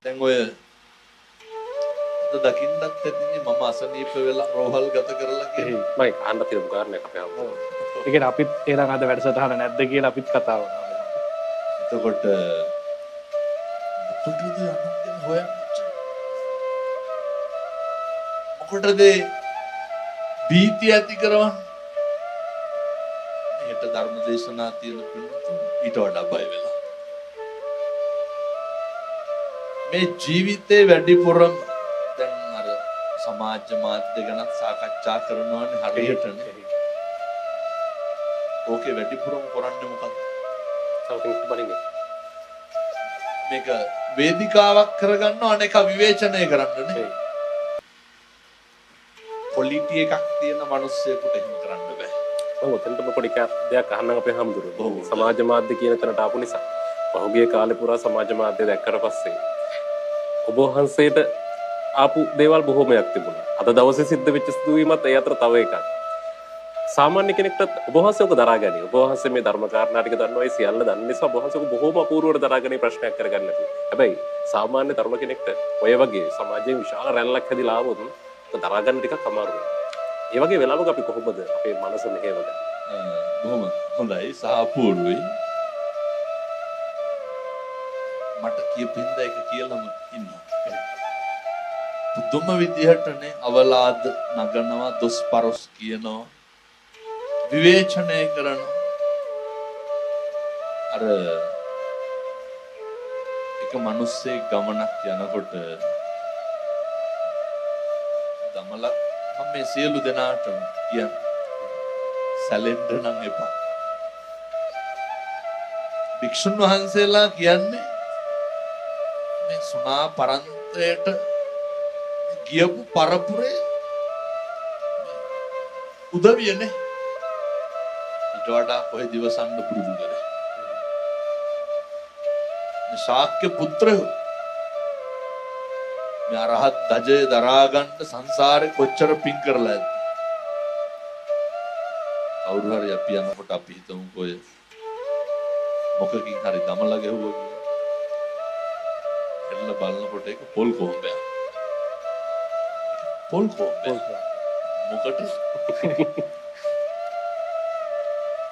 දැන් ඔය දකින්නත් ඇතිනේ මම අසනීප වෙලා රෝහල් ගත කරලා කියලා. මම අහන්න තියෙන කාරණයක් අපේ අම්මා. ඒ කියන්නේ අපිත් එනං අද වැඩසටහන නැද්ද කියලා අපිත් කතා වුණා. එතකොට මොකටද අනුන්ගෙන හොයන්නේ? මොකටද බීතිය ඇති කරවන්නේ? හෙට ධර්ම දේශනා තියෙන පිළිතුරු ඊට වඩා බය වෙලා. මේ ජීවිතේ වැඩිපුරම දැන් අර සමාජ මාධ්‍ය ගැන සාකච්ඡා කරනවානේ හරියටනේ. ඕකේ වැඩිපුරම කරන්නේ මොකක්ද? something බලින්නේ. මේක වේදිකාවක් කරගන්නව අනේක විවේචනය කරන්නනේ. ක්වොලිටි එකක් තියෙන මිනිස්සෙකුට එහෙම කරන්න බෑ. මම ඔතනට පොඩි දෙයක් අහන්න අපේ හැමදෙරුවෝ. සමාජ මාධ්‍ය කියන තැනට ආපු නිසා පහුගිය කාලේ පුරා සමාජ මාධ්‍ය දැක්කට පස්සේ ඔබ වහන්සේට ආපු දේවල් බොහෝමයක් තිබුණා. අද දවසේ සිද්ධ වෙච්ච සිදුවීමත් ඒ අතර තව එකක්. සාමාන්‍ය කෙනෙක්ට ඔබ වහන්සේ ඔක දරා ගැනීම. ඔබ වහන්සේ මේ ධර්ම කාරණා ටික දන්නවා ඒ සියල්ල දන්න නිසා ඔබ වහන්සේ ඔක බොහෝම අපූර්වවට දරා ගැනීම ප්‍රශ්නයක් කරගන්න නැතුව. හැබැයි සාමාන්‍ය ධර්ම කෙනෙක්ට ඔය වගේ සමාජයේ විශාල රැල්ලක් හැදිලා ආවොත් ඔක දරා ගන්න ටිකක් අමාරු වෙනවා. ඒ වගේ වෙලාවක අපි කොහොමද අපේ මනස මෙහෙවගන්නේ? බොහොම හොඳයි සහ අපූර්වයි. මට කියපින්ද එක කියලාම ඉන්නවා. පුදුම විදිහටනේ අවලාද නගනවා, දොස් පරොස් කියනවා, විවේචනය කරනවා. අර එක මිනිස්සෙක් ගමනක් යනකොට දමලා මම මේ සියලු දෙනාටම කියන්නේ සැලෙන්න නම් එපා. භික්ෂුන් වහන්සේලා කියන්නේ මේ සුණා පරන්තයට ගියපු පරපුරේ උදවියනේ ඊට වඩා කොහෙ දිවසන්න පුරුදු කරේ. මේ ශාක්‍ය පුත්‍රයෝ මේ අරහත් ධජය දරා ගන්න සංසාරේ කොච්චර පින් කරලා ඇද්ද? කවුරු හරි අපි යනකොට අපි හිතමුකෝ ඔය මොකකින් හරි දමලා ගැහුවා කියලා. එල්ල බලනකොට ඒක පොල් කොම්බයක්. පොල් කොම්බයක්. මොකට?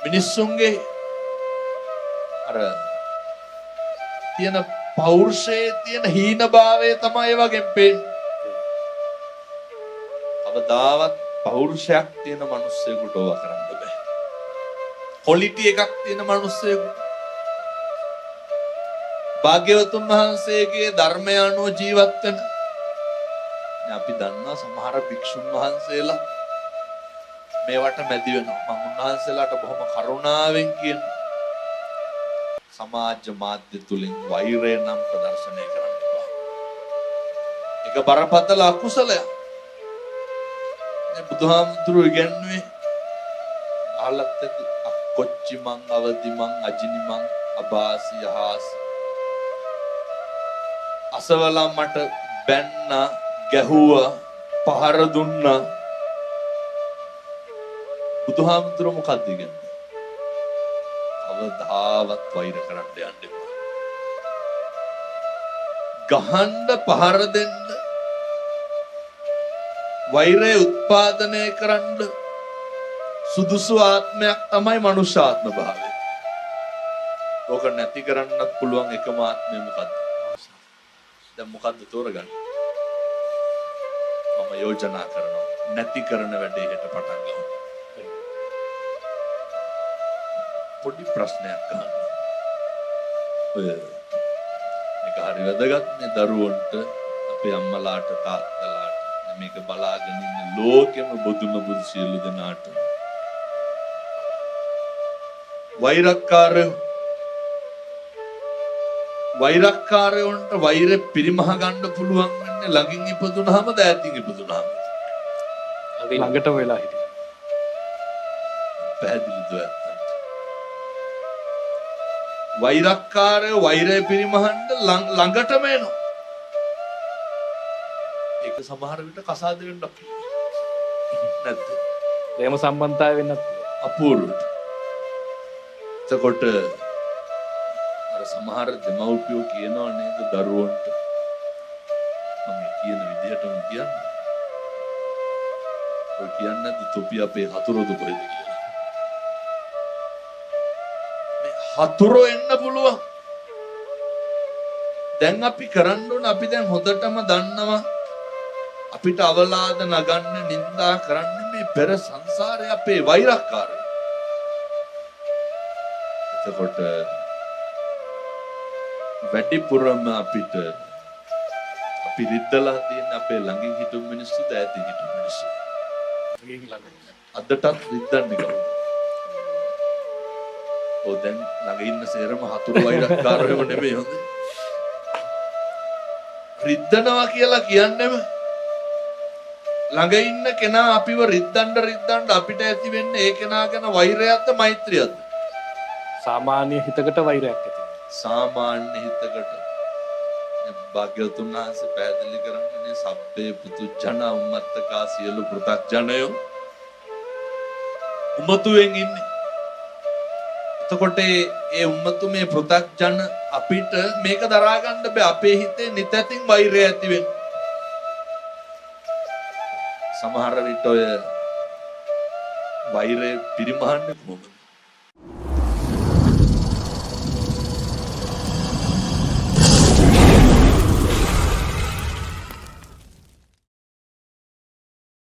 මිනිස්සුන්ගේ අර තියෙන පෞරුෂයේ තියෙන හීනභාවය තමයි ඒ වගේ පේන්නේ. අවදාවත් පෞරුෂයක් තියෙන මිනිස්සෙකුට ඕවා කරන්න බෑ. ක්වොලිටි එකක් තියෙන මිනිස්සෙකුට භාග්‍යවතුන් වහන්සේගේ ධර්මය අනුව ජීවත් වෙන අපි දන්නා සමහර භික්ෂුන් වහන්සේලා මේවට මැදි වෙනවා. මම උන්වහන්සේලාට බොහොම කරුණාවෙන් කියන සමාජ මාධ්‍ය තුලින් වෛරය නම් ප්‍රදර්ශනය කරන්න එපා. ඒක බරපතල අකුසලයක්. මේ බුදුහාමුදුරු ඉගැන්වුවේ අහලත් ඇති අක්කොච්චි මං අවදි මං අජිනි මං අබාසි යහාසි අසවලා මට බැන්න ගැහුවා පහර දුන්නා. බුදුහාමුදුරු මොකක්ද ඉගැන්වුවේ? අවදාවත් වෛර කරන්න යන්න එපා. ගහන්න පහර දෙන්න වෛරය උත්පාදනය කරන්න සුදුසු ආත්මයක් තමයි මනුෂ්‍ය ආත්ම භාවය. ඕක නැති කරන්නත් පුළුවන් එකම ආත්මය මොකද්ද? දැන් මොකද්ද තෝරගන්නේ? මම යෝජනා කරනවා නැති කරන වැඩේ හෙට පටන් ගමු. පොඩි ප්‍රශ්නයක් අහන්න. ඔය මේක හරි වැදගත් මේ දරුවන්ට අපේ අම්මලාට තාත්තලාට මේක බලාගෙන ඉන්න ලෝකෙම බුදුම බුදු සියලු දෙනාට වෛරක්කාරයන්ට වෛරෙ පිරිමහ ගන්න පුළුවන් වෙන්නේ ළඟින් ඉපදුනහම දෑතින් ඉපදුනහම. ළඟට වෙලා හිටියා. පැහැදිලිද ඇත්තට? වෛරක්කාරය වෛරය පිරිමහන්න ළඟටම එනවා. ඒක සමහර විට කසාද වෙන්න නැද්ද? එහෙම සම්බන්ධතාවය වෙන්නත් අපූර්වට. එතකොට අර සමහර දෙමව්පියෝ කියනවා නේද දරුවන්ට මම කියන විදිහටම කියන්නේ. ඔය කියන්නේ නැද්ද තොපි අපේ හතුරුද කොහෙද කියලා. මේ හතුරු එන්න පුළුවන්. දැන් අපි කරන්න ඕන අපි දැන් හොඳටම දන්නවා අපිට අවලාද නගන්න නින්දා කරන්න මේ පෙර සංසාරේ අපේ වෛරක්කාරය. එතකොට වැඩිපුරම අපිට අපි රිද්දලා තියෙන අපේ ළඟින් හිටු මිනිස්සු ඈතින් හිටු මිනිස්සු. අදටත් රිද්දන්නේ කවුද? ඔය දැන් ළඟ ඉන්න සේරම හතුරු වෛරක්කාරයෝ නෙමෙයි හොඳ. රිද්දනවා කියලා කියන්නේම ළඟ ඉන්න කෙනා අපිව රිද්දන්න අපිට ඇති වෙන්නේ ඒ කෙනා ගැන වෛරයක්ද මෛත්‍රියක්ද? සාමාන්‍ය හිතකට වෛරයක් ඇති. සාමාන්‍ය හිතකට භාග්‍යවතුන් වහන්සේ පැහැදිලි කරන්නේ සබ්බේ පුතුජන උම්මත්තකා සියලු පෘථග්ජනයෝ උමතුවෙන් ඉන්නේ. එතකොට ඒ උම්මතු මේ පෘථග්ජන අපිට මේක දරා ගන්න බෑ. අපේ හිතේ නිතැතින් වෛරය ඇති වෙන්නේ. සමහර විට ඔය වෛරය පිරිමහන්නේ කොහොමද?